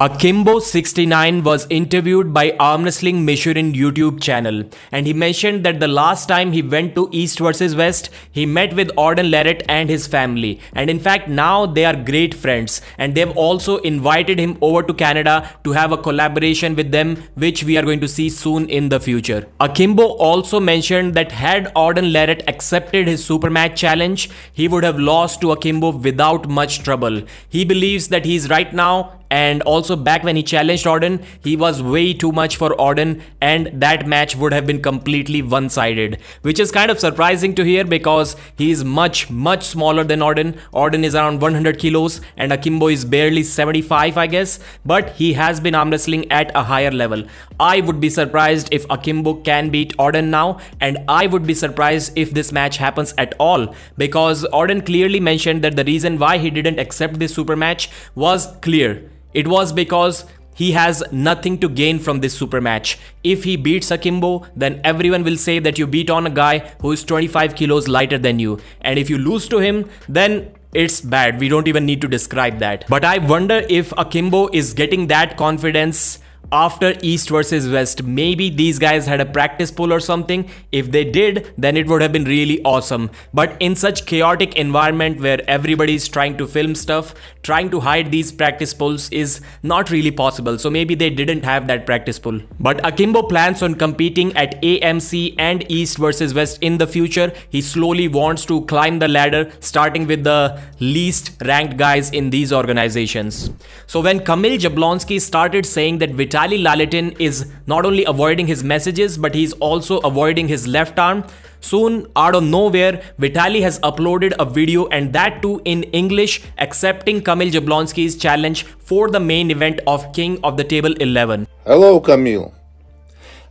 Akimbo69 was interviewed by ARMWRESTLING Mishrin YouTube channel, and he mentioned that the last time he went to East versus West, he met with Auden Larratt and his family, and in fact now they are great friends, and they've also invited him over to Canada to have a collaboration with them, which we are going to see soon in the future. Akimbo also mentioned that had Auden Larratt accepted his Supermatch challenge, he would have lost to Akimbo without much trouble. He believes that he's right now, and also back when he challenged Auden, he was way too much for Auden, and that match would have been completely one-sided, which is kind of surprising to hear because he is much smaller than Auden. Auden is around 100 kilos and Akimbo is barely 75, I guess, but he has been arm wrestling at a higher level. I would be surprised if Akimbo can beat Auden now, and I would be surprised if this match happens at all, because Auden clearly mentioned that the reason why he didn't accept this super match was clear. It was because he has nothing to gain from this super match. If he beats Akimbo, then everyone will say that you beat on a guy who is 25 kilos lighter than you. And if you lose to him, then it's bad. We don't even need to describe that. But I wonder if Akimbo is getting that confidence after East versus West. Maybe these guys had a practice pull or something. If they did, then it would have been really awesome. But in such chaotic environment where everybody is trying to film stuff, trying to hide these practice pulls is not really possible. So maybe they didn't have that practice pull. But Akimbo plans on competing at AMC and East versus West in the future. He slowly wants to climb the ladder, starting with the least ranked guys in these organizations. So when Kamil Jablonski started saying that Vitaly Lalitin is not only avoiding his messages, but he's also avoiding his left arm, soon out of nowhere Vitaly has uploaded a video, and that too in English, accepting Kamil Jablonski's challenge for the main event of King of the Table 11. Hello Kamil,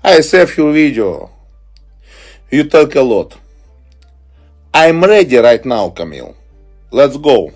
I saved your video. You talk a lot. I'm ready right now, Kamil. Let's go.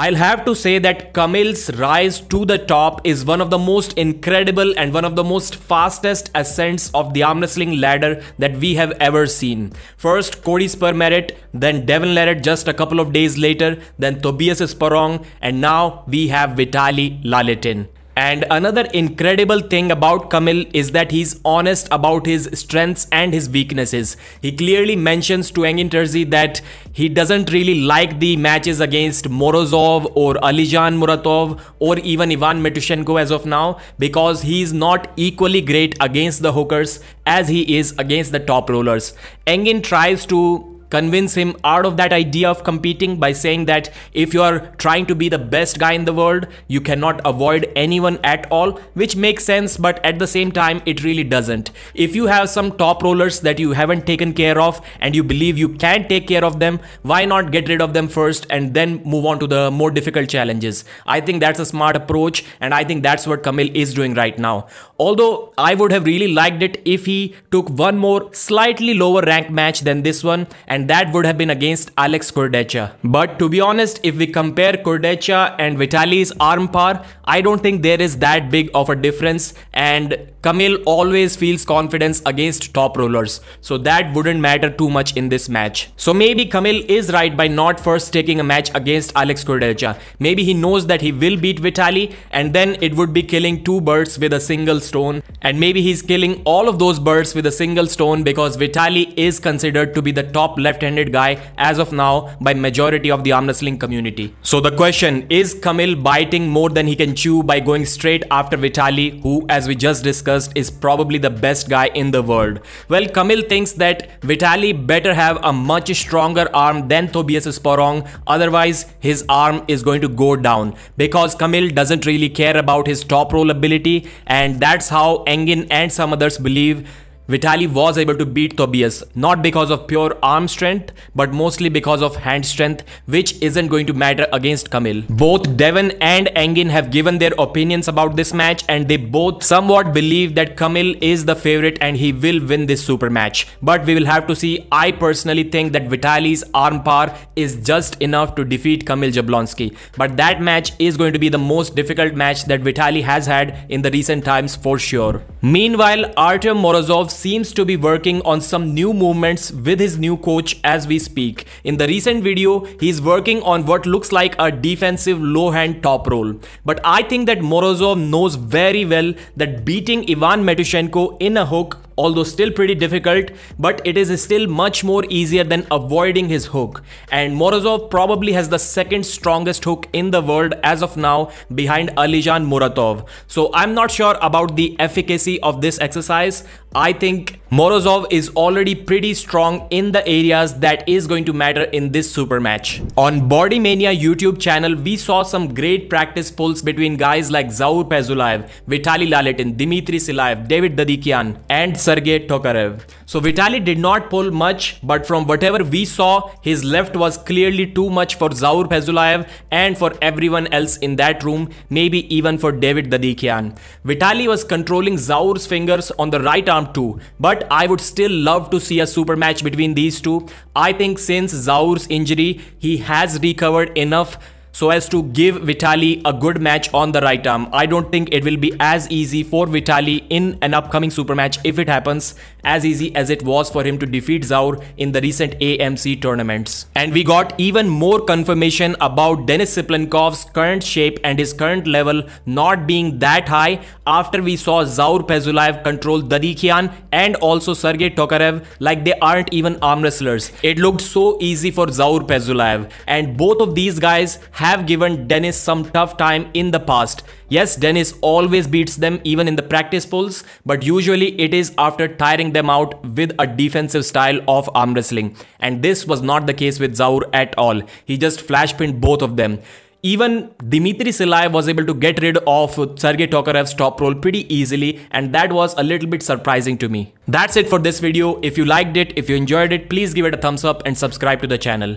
I'll have to say that Kamil's rise to the top is one of the most incredible and one of the most fastest ascents of the arm wrestling ladder that we have ever seen. First Cody Spermerit, then Devon Larratt just a couple of days later, then Tobias Sporrong, and now we have Vitaly Lalitin. And another incredible thing about Kamil is that he's honest about his strengths and his weaknesses. He clearly mentions to Engin Terzi that he doesn't really like the matches against Morozov or Alijan Muratov or even Ivan Metushenko as of now, because he's not equally great against the hookers as he is against the top rollers. Engin tries to convince him out of that idea of competing by saying that if you are trying to be the best guy in the world, you cannot avoid anyone at all, which makes sense, but at the same time it really doesn't. If you have some top rollers that you haven't taken care of and you believe you can take care of them, why not get rid of them first and then move on to the more difficult challenges? I think that's a smart approach, and I think that's what Kamil is doing right now. Although I would have really liked it if he took one more slightly lower ranked match than this one, and that would have been against Alex Kurdecha. But to be honest, if we compare Kurdecha and Vitaly's arm power, I don't think there is that big of a difference, and Kamil always feels confidence against top rollers, so that wouldn't matter too much in this match. So maybe Kamil is right by not first taking a match against Alex Kurdecha. Maybe he knows that he will beat Vitaly, and then it would be killing two birds with a single stone, and maybe he's killing all of those birds with a single stone because Vitaly is considered to be the top left-handed guy as of now by majority of the arm wrestling community. So the question is, Kamil biting more than he can chew by going straight after Vitaly, who, as we just discussed, is probably the best guy in the world? Well, Kamil thinks that Vitaly better have a much stronger arm than Tobias Sporrong, otherwise his arm is going to go down, because Kamil doesn't really care about his top roll ability, and that's how Engin and some others believe Vitaly was able to beat Tobias, not because of pure arm strength, but mostly because of hand strength, which isn't going to matter against Kamil. Both Devon and Engin have given their opinions about this match, and they both somewhat believe that Kamil is the favorite and he will win this super match. But we will have to see. I personally think that Vitaly's arm power is just enough to defeat Kamil Jablonski. But that match is going to be the most difficult match that Vitaly has had in the recent times for sure. Meanwhile, Artem Morozov seems to be working on some new movements with his new coach as we speak. In the recent video, he's working on what looks like a defensive low hand top roll. But I think that Morozov knows very well that beating Ivan Matushenko in a hook, although still pretty difficult, but it is still much more easier than avoiding his hook. And Morozov probably has the second strongest hook in the world as of now, behind Alijan Muratov. So I'm not sure about the efficacy of this exercise. I think Morozov is already pretty strong in the areas that is going to matter in this super match. On Body Mania YouTube channel, we saw some great practice pulls between guys like Zaur, Vitaly Larratt, Dmitry Silayev, David Dadikyan, and Sergey Tokarev. So Vitaly did not pull much, but from whatever we saw, his left was clearly too much for Zaur and for everyone else in that room, maybe even for David Dadikyan. Vitaly was controlling Zaur's fingers on the right arm too, but I would still love to see a super match between these two. I think since Zaur's injury, he has recovered enough so as to give Vitaly a good match on the right arm. I don't think it will be as easy for Vitaly in an upcoming super match, if it happens, as easy as it was for him to defeat Zaur in the recent AMC tournaments. And we got even more confirmation about Denis Cyplenkov's current shape and his current level not being that high after we saw Zaur control Dadikyan and also Sergey Tokarev like they aren't even arm wrestlers. It looked so easy for Zaur, and both of these guys have given Denis some tough time in the past. Yes, Denis always beats them even in the practice pulls, but usually it is after tiring them out with a defensive style of arm wrestling. And this was not the case with Zaur at all. He just flash pinned both of them. Even Dmitry Silayev was able to get rid of Sergey Tokarev's top roll pretty easily, and that was a little bit surprising to me. That's it for this video. If you liked it, if you enjoyed it, please give it a thumbs up and subscribe to the channel.